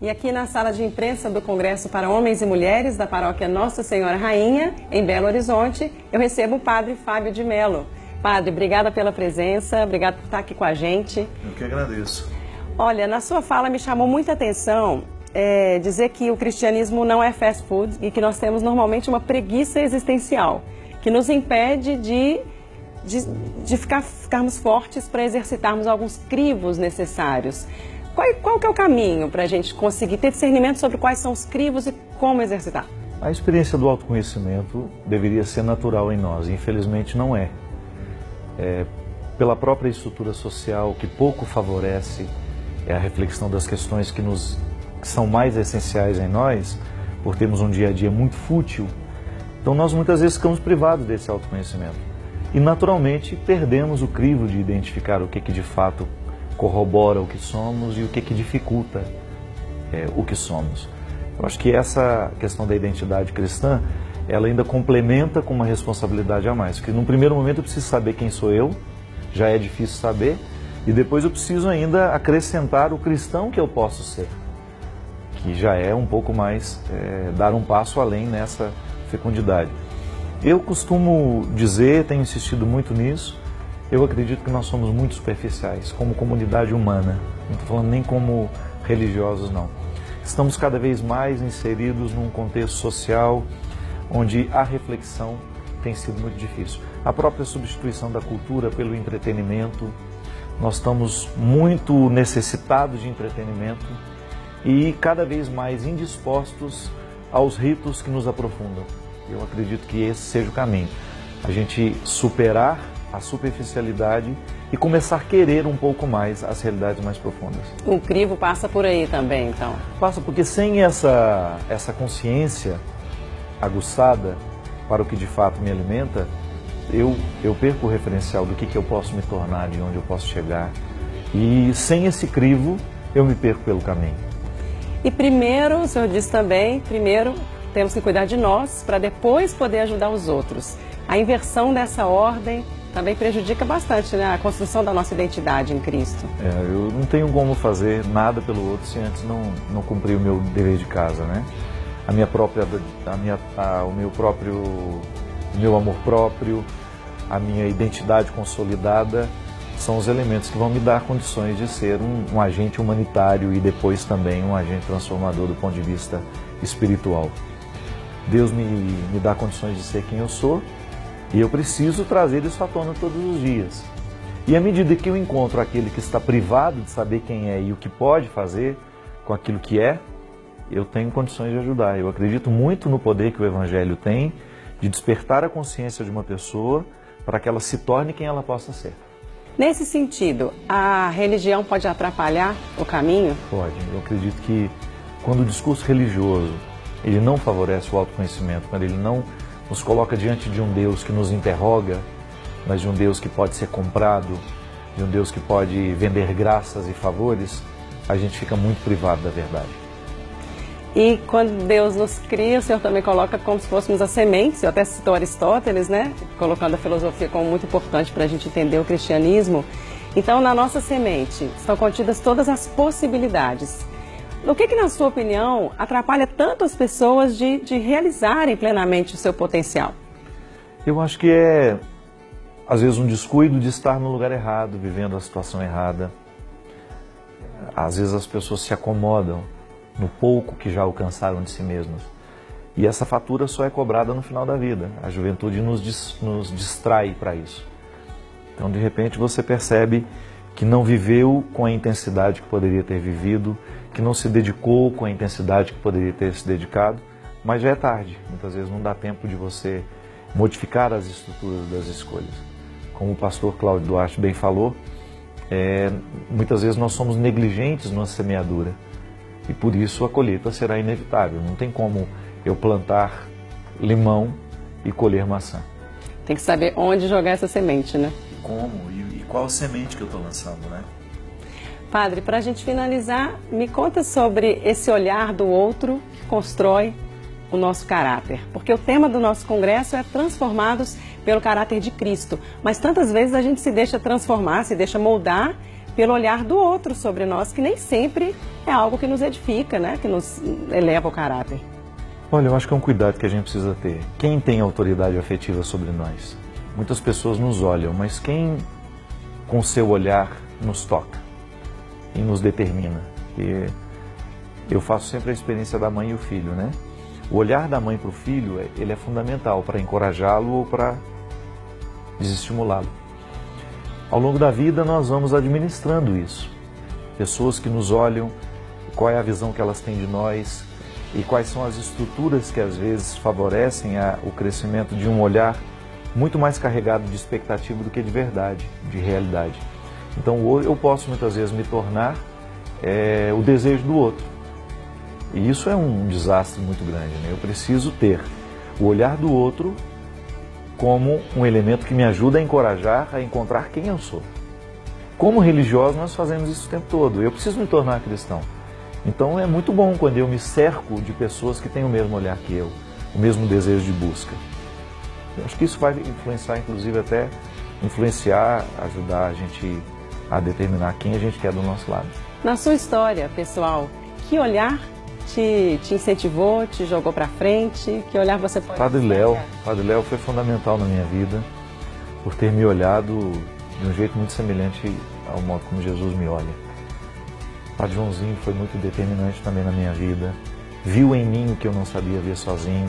E aqui na sala de imprensa do Congresso para Homens e Mulheres da Paróquia Nossa Senhora Rainha, em Belo Horizonte, eu recebo o Padre Fábio de Mello. Padre, obrigada pela presença, obrigado por estar aqui com a gente. Eu que agradeço. Olha, na sua fala me chamou muita atenção dizer que o cristianismo não é fast food e que nós temos normalmente uma preguiça existencial, que nos impede de ficarmos fortes para exercitarmos alguns crivos necessários. Qual que é o caminho para a gente conseguir ter discernimento sobre quais são os crivos e como exercitar? A experiência do autoconhecimento deveria ser natural em nós, infelizmente não é. Pela própria estrutura social que pouco favorece a reflexão das questões que são mais essenciais em nós, por termos um dia a dia muito fútil, então nós muitas vezes ficamos privados desse autoconhecimento. E naturalmente perdemos o crivo de identificar o que de fato corrobora o que somos e o que dificulta o que somos. Eu acho que essa questão da identidade cristã, ela ainda complementa com uma responsabilidade a mais, porque num primeiro momento eu preciso saber quem sou eu, já é difícil saber, e depois eu preciso ainda acrescentar o cristão que eu posso ser, que já é um pouco mais, dar um passo além nessa fecundidade. Eu costumo dizer, tenho insistido muito nisso, eu acredito que nós somos muito superficiais, como comunidade humana, não estou falando nem como religiosos não. Estamos cada vez mais inseridos num contexto social onde a reflexão tem sido muito difícil. A própria substituição da cultura pelo entretenimento, nós estamos muito necessitados de entretenimento e cada vez mais indispostos aos ritos que nos aprofundam. Eu acredito que esse seja o caminho, a gente superar a superficialidade e começar a querer um pouco mais as realidades mais profundas. O crivo passa por aí também, então? Passa porque sem essa consciência aguçada para o que de fato me alimenta, eu perco o referencial do que eu posso me tornar, de onde eu posso chegar. E sem esse crivo, eu me perco pelo caminho. E primeiro, o senhor disse também, temos que cuidar de nós para depois poder ajudar os outros. A inversão dessa ordem também prejudica bastante, né, a construção da nossa identidade em Cristo. Eu não tenho como fazer nada pelo outro se antes não cumprir o meu dever de casa, né? O meu amor próprio, a minha identidade consolidada são os elementos que vão me dar condições de ser um agente humanitário e depois também um agente transformador do ponto de vista espiritual. Deus me dá condições de ser quem eu sou e eu preciso trazer isso à tona todos os dias. E à medida que eu encontro aquele que está privado de saber quem é e o que pode fazer com aquilo que é, eu tenho condições de ajudar. Eu acredito muito no poder que o Evangelho tem de despertar a consciência de uma pessoa para que ela se torne quem ela possa ser. Nesse sentido, a religião pode atrapalhar o caminho? Pode. Eu acredito que quando o discurso religioso ele não favorece o autoconhecimento, quando ele não nos coloca diante de um Deus que nos interroga, mas de um Deus que pode ser comprado, de um Deus que pode vender graças e favores, a gente fica muito privado da verdade. E quando Deus nos cria, o Senhor também coloca como se fôssemos as sementes, eu até citou Aristóteles, né? Colocando a filosofia como muito importante para a gente entender o cristianismo. Então, na nossa semente estão contidas todas as possibilidades. O que na sua opinião, atrapalha tanto as pessoas de realizarem plenamente o seu potencial? Eu acho que é, às vezes, um descuido de estar no lugar errado, vivendo a situação errada. Às vezes as pessoas se acomodam no pouco que já alcançaram de si mesmas. E essa fatura só é cobrada no final da vida. A juventude nos distrai para isso. Então, de repente, você percebe que não viveu com a intensidade que poderia ter vivido, que não se dedicou com a intensidade que poderia ter se dedicado, mas já é tarde. Muitas vezes não dá tempo de você modificar as estruturas das escolhas. Como o pastor Cláudio Duarte bem falou, muitas vezes nós somos negligentes na semeadura e por isso a colheita será inevitável. Não tem como eu plantar limão e colher maçã. Tem que saber onde jogar essa semente, né? Como e qual semente que eu estou lançando, né? Padre, para a gente finalizar, me conta sobre esse olhar do outro que constrói o nosso caráter. Porque o tema do nosso congresso é transformados pelo caráter de Cristo. Mas tantas vezes a gente se deixa transformar, se deixa moldar pelo olhar do outro sobre nós, que nem sempre é algo que nos edifica, né? Que nos eleva o caráter. Olha, eu acho que é um cuidado que a gente precisa ter. Quem tem autoridade afetiva sobre nós? Muitas pessoas nos olham, mas quem com seu olhar nos toca e nos determina? E eu faço sempre a experiência da mãe e o filho, né? O olhar da mãe para o filho, ele é fundamental para encorajá-lo ou para desestimulá-lo. Ao longo da vida nós vamos administrando isso. Pessoas que nos olham, qual é a visão que elas têm de nós e quais são as estruturas que às vezes favorecem o crescimento de um olhar muito mais carregado de expectativa do que de verdade, de realidade. Então eu posso muitas vezes me tornar o desejo do outro. E isso é um desastre muito grande, né? Eu preciso ter o olhar do outro como um elemento que me ajuda a encorajar a encontrar quem eu sou. Como religiosos nós fazemos isso o tempo todo. Eu preciso me tornar cristão. Então é muito bom quando eu me cerco de pessoas que têm o mesmo olhar que eu, o mesmo desejo de busca. Eu acho que isso vai influenciar, inclusive até ajudar a gente a determinar quem a gente quer do nosso lado. Na sua história, pessoal, que olhar te incentivou, te jogou para frente? Que olhar você pode... Padre Léo foi fundamental na minha vida por ter me olhado de um jeito muito semelhante ao modo como Jesus me olha. Padre Joãozinho foi muito determinante também na minha vida. Viu em mim o que eu não sabia ver sozinho.